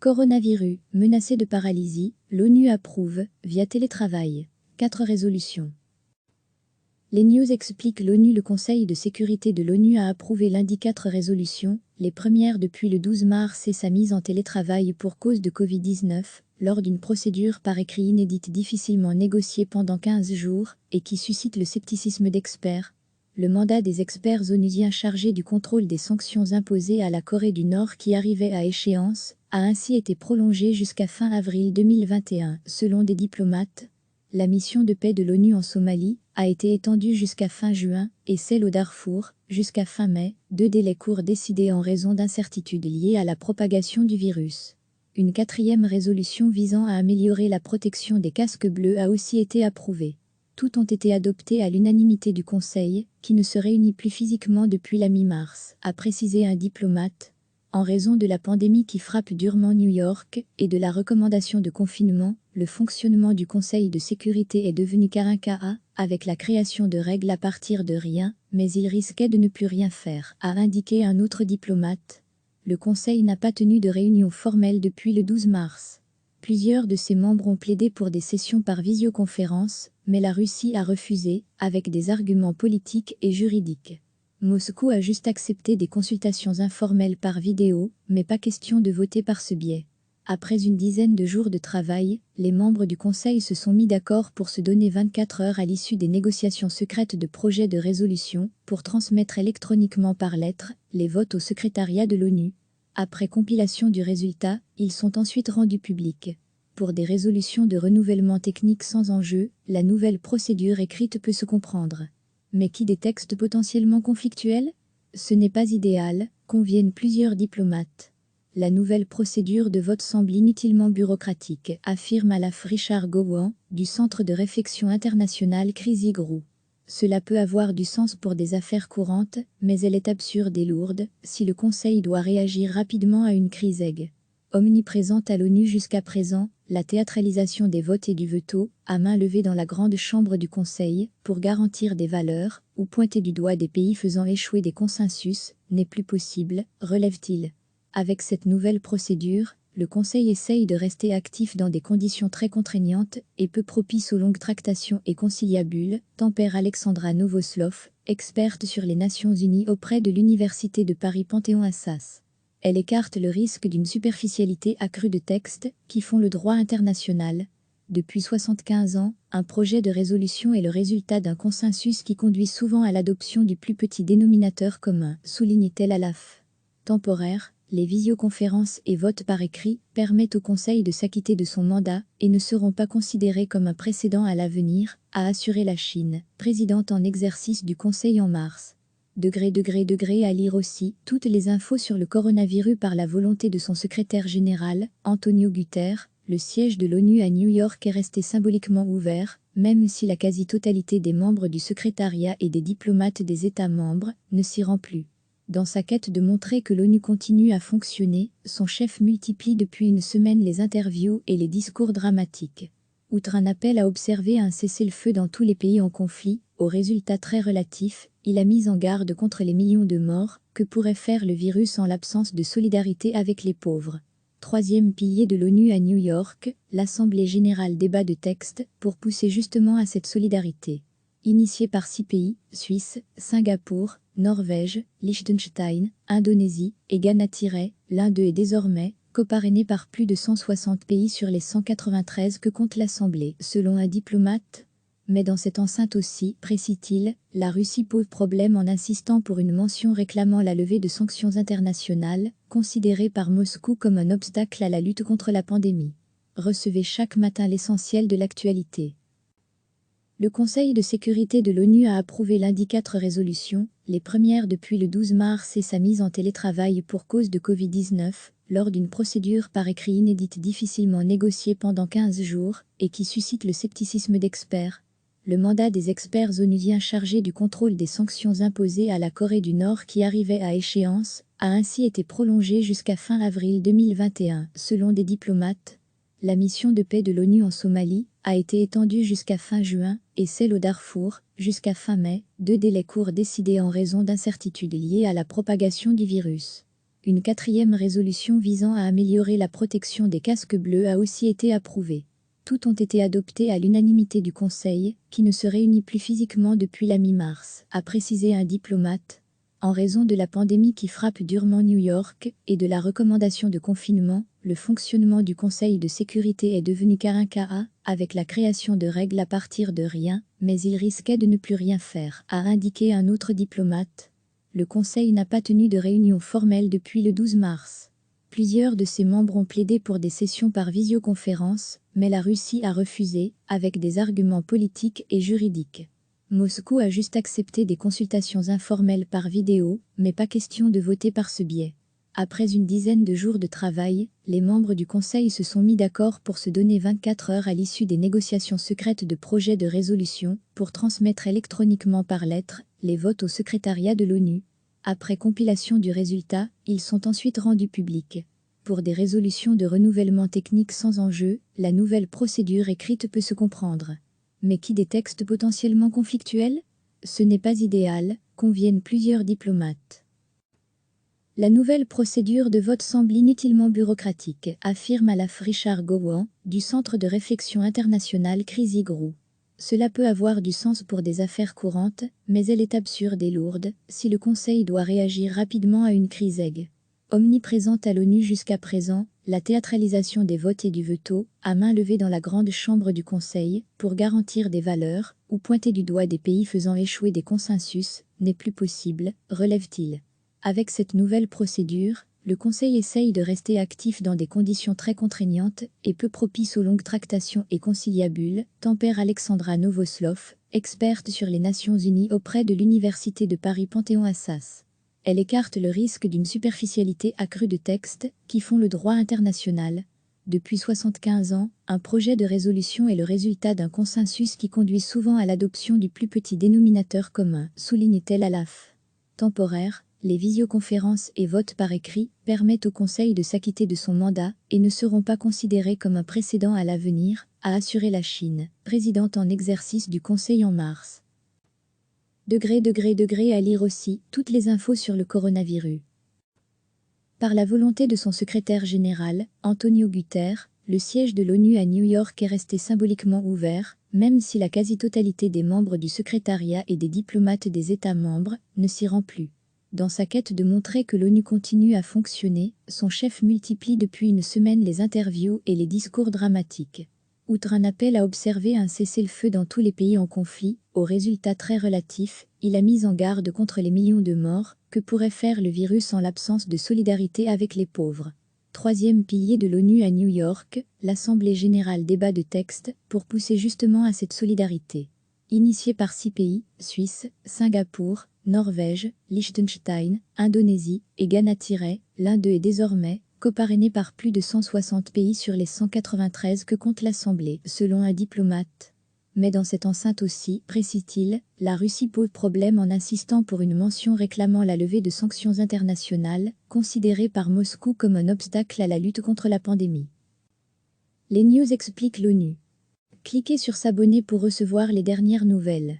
Coronavirus, menacé de paralysie, l'ONU approuve, via télétravail. 4 résolutions. Les news expliquent l'ONU. Le Conseil de sécurité de l'ONU a approuvé lundi 4 résolutions, les premières depuis le 12 mars et sa mise en télétravail pour cause de Covid-19, lors d'une procédure par écrit inédite difficilement négociée pendant 15 jours, et qui suscite le scepticisme d'experts. Le mandat des experts onusiens chargés du contrôle des sanctions imposées à la Corée du Nord qui arrivait à échéance, a ainsi été prolongé jusqu'à fin avril 2021. Selon des diplomates, la mission de paix de l'ONU en Somalie a été étendue jusqu'à fin juin et celle au Darfour jusqu'à fin mai, 2 délais courts décidés en raison d'incertitudes liées à la propagation du virus. Une 4e résolution visant à améliorer la protection des casques bleus a aussi été approuvée. Toutes ont été adoptées à l'unanimité du Conseil, qui ne se réunit plus physiquement depuis la mi-mars, a précisé un diplomate. En raison de la pandémie qui frappe durement New York et de la recommandation de confinement, le fonctionnement du Conseil de sécurité est devenu carinca avec la création de règles à partir de rien, mais il risquait de ne plus rien faire, a indiqué un autre diplomate. Le Conseil n'a pas tenu de réunion formelle depuis le 12 mars. Plusieurs de ses membres ont plaidé pour des sessions par visioconférence, mais la Russie a refusé, avec des arguments politiques et juridiques. Moscou a juste accepté des consultations informelles par vidéo, mais pas question de voter par ce biais. Après une dizaine de jours de travail, les membres du Conseil se sont mis d'accord pour se donner 24 heures à l'issue des négociations secrètes de projets de résolution pour transmettre électroniquement par lettre les votes au secrétariat de l'ONU. Après compilation du résultat, ils sont ensuite rendus publics. Pour des résolutions de renouvellement technique sans enjeu, la nouvelle procédure écrite peut se comprendre. Mais qui des textes potentiellement conflictuels? Ce n'est pas idéal, conviennent plusieurs diplomates. La nouvelle procédure de vote semble inutilement bureaucratique, affirme Alaf Richard Gowan, du Centre de réflexion internationale Crazy Group. Cela peut avoir du sens pour des affaires courantes, mais elle est absurde et lourde si le Conseil doit réagir rapidement à une crise aiguë. Omniprésente à l'ONU jusqu'à présent, la théâtralisation des votes et du veto, à main levée dans la grande chambre du Conseil, pour garantir des valeurs, ou pointer du doigt des pays faisant échouer des consensus, n'est plus possible, relève-t-il. Avec cette nouvelle procédure, le Conseil essaye de rester actif dans des conditions très contraignantes et peu propices aux longues tractations et conciliabules, tempère Alexandra Novoslov, experte sur les Nations Unies auprès de l'Université de Paris Panthéon-Assas. Elle écarte le risque d'une superficialité accrue de textes qui font le droit international. Depuis 75 ans, un projet de résolution est le résultat d'un consensus qui conduit souvent à l'adoption du plus petit dénominateur commun, souligne-t-elle Alaf. Temporaire, les visioconférences et votes par écrit permettent au Conseil de s'acquitter de son mandat et ne seront pas considérés comme un précédent à l'avenir, a assuré la Chine, présidente en exercice du Conseil en mars. Degré à lire aussi toutes les infos sur le coronavirus par la volonté de son secrétaire général, Antonio Guterres. Le siège de l'ONU à New York est resté symboliquement ouvert, même si la quasi-totalité des membres du secrétariat et des diplomates des États membres ne s'y rend plus. Dans sa quête de montrer que l'ONU continue à fonctionner, son chef multiplie depuis une semaine les interviews et les discours dramatiques. Outre un appel à observer un cessez-le-feu dans tous les pays en conflit, aux résultats très relatifs, il a mis en garde contre les millions de morts que pourrait faire le virus en l'absence de solidarité avec les pauvres. 3e pilier de l'ONU à New York, l'Assemblée générale débat de textes pour pousser justement à cette solidarité. Initié par 6 pays, Suisse, Singapour, Norvège, Liechtenstein, Indonésie et Ghana. L'un d'eux est désormais coparrainé par plus de 160 pays sur les 193 que compte l'Assemblée, selon un diplomate. Mais dans cette enceinte aussi, précise-t-il, la Russie pose problème en insistant pour une mention réclamant la levée de sanctions internationales, considérées par Moscou comme un obstacle à la lutte contre la pandémie. Recevez chaque matin l'essentiel de l'actualité. Le Conseil de sécurité de l'ONU a approuvé lundi 4 résolutions, les premières depuis le 12 mars et sa mise en télétravail pour cause de Covid-19, lors d'une procédure par écrit inédite difficilement négociée pendant 15 jours, et qui suscite le scepticisme d'experts. Le mandat des experts onusiens chargés du contrôle des sanctions imposées à la Corée du Nord qui arrivait à échéance, a ainsi été prolongé jusqu'à fin avril 2021, selon des diplomates. La mission de paix de l'ONU en Somalie a été étendue jusqu'à fin juin et celle au Darfour jusqu'à fin mai, 2 délais courts décidés en raison d'incertitudes liées à la propagation du virus. Une quatrième résolution visant à améliorer la protection des casques bleus a aussi été approuvée. Toutes ont été adoptées à l'unanimité du Conseil, qui ne se réunit plus physiquement depuis la mi-mars, a précisé un diplomate. En raison de la pandémie qui frappe durement New York et de la recommandation de confinement, le fonctionnement du Conseil de sécurité est devenu carincaha, avec la création de règles à partir de rien, mais il risquait de ne plus rien faire, a indiqué un autre diplomate. Le Conseil n'a pas tenu de réunion formelle depuis le 12 mars. Plusieurs de ses membres ont plaidé pour des sessions par visioconférence, mais la Russie a refusé, avec des arguments politiques et juridiques. Moscou a juste accepté des consultations informelles par vidéo, mais pas question de voter par ce biais. Après une dizaine de jours de travail, les membres du Conseil se sont mis d'accord pour se donner 24 heures à l'issue des négociations secrètes de projets de résolution pour transmettre électroniquement par lettre les votes au secrétariat de l'ONU. Après compilation du résultat, ils sont ensuite rendus publics. Pour des résolutions de renouvellement technique sans enjeu, la nouvelle procédure écrite peut se comprendre. Mais qui des textes potentiellement conflictuels? Ce n'est pas idéal, conviennent plusieurs diplomates. La nouvelle procédure de vote semble inutilement bureaucratique, affirme Alaf Richard Gowan, du Centre de réflexion internationale Chrysi Group. Cela peut avoir du sens pour des affaires courantes, mais elle est absurde et lourde, si le Conseil doit réagir rapidement à une crise aiguë. Omniprésente à l'ONU jusqu'à présent, la théâtralisation des votes et du veto, à main levée dans la grande chambre du Conseil, pour garantir des valeurs, ou pointer du doigt des pays faisant échouer des consensus, n'est plus possible, relève-t-il. Avec cette nouvelle procédure, le Conseil essaye de rester actif dans des conditions très contraignantes et peu propices aux longues tractations et conciliabules, tempère Alexandra Novoslov, experte sur les Nations Unies auprès de l'Université de Paris Panthéon-Assas. Elle écarte le risque d'une superficialité accrue de textes qui font le droit international. Depuis 75 ans, un projet de résolution est le résultat d'un consensus qui conduit souvent à l'adoption du plus petit dénominateur commun, souligne-t-elle Alaf. Temporaire, les visioconférences et votes par écrit permettent au Conseil de s'acquitter de son mandat et ne seront pas considérés comme un précédent à l'avenir, a assuré la Chine, présidente en exercice du Conseil en mars. À lire aussi toutes les infos sur le coronavirus. Par la volonté de son secrétaire général, Antonio Guterres, le siège de l'ONU à New York est resté symboliquement ouvert, même si la quasi-totalité des membres du secrétariat et des diplomates des États membres ne s'y rend plus. Dans sa quête de montrer que l'ONU continue à fonctionner, son chef multiplie depuis une semaine les interviews et les discours dramatiques. Outre un appel à observer un cessez-le-feu dans tous les pays en conflit, aux résultats très relatifs, il a mis en garde contre les millions de morts que pourrait faire le virus en l'absence de solidarité avec les pauvres. Troisième pilier de l'ONU à New York, l'Assemblée générale débat de textes pour pousser justement à cette solidarité. Initiée par 6 pays, Suisse, Singapour, Norvège, Liechtenstein, Indonésie et Ghana. L'un d'eux est désormais coparrainé par plus de 160 pays sur les 193 que compte l'Assemblée, selon un diplomate. Mais dans cette enceinte aussi, précise-t-il, la Russie pose problème en insistant pour une mention réclamant la levée de sanctions internationales, considérées par Moscou comme un obstacle à la lutte contre la pandémie. Les news expliquent l'ONU. Cliquez sur s'abonner pour recevoir les dernières nouvelles.